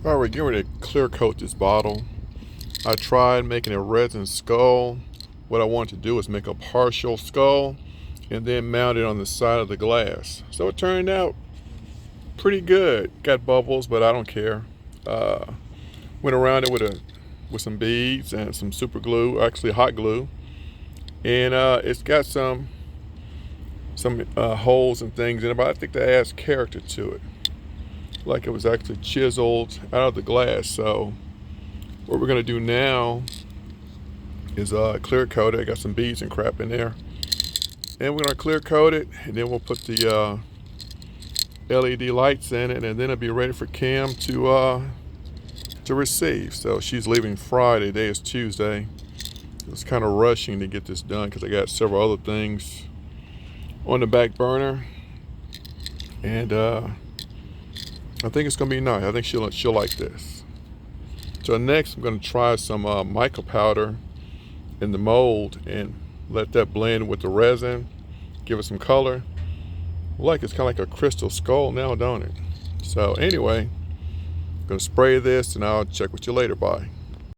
All right, getting ready to clear coat this bottle. I tried making a resin skull. What I wanted to do is make a partial skull and then mount it on the side of the glass. So it turned out pretty good. Got bubbles, but I don't care. Uh, Went around it with some beads and some super glue, actually hot glue, and it's got some holes and things in it, but I think that adds character to it, like it was actually chiseled out of the glass. So what we're gonna do now is clear coat it. I got some beads and crap in there, and we're gonna clear coat it, and then we'll put the LED lights in it, and then it'll be ready for Kim to receive. So she's leaving Friday. Today is Tuesday. I was kind of rushing to get this done because I got several other things on the back burner, and I think it's gonna be nice. I think she'll like this. So next, I'm gonna try some mica powder in the mold and let that blend with the resin, give it some color. Like it's kind of like a crystal skull now, don't it? So anyway, I'm gonna spray this, and I'll check with you later. Bye.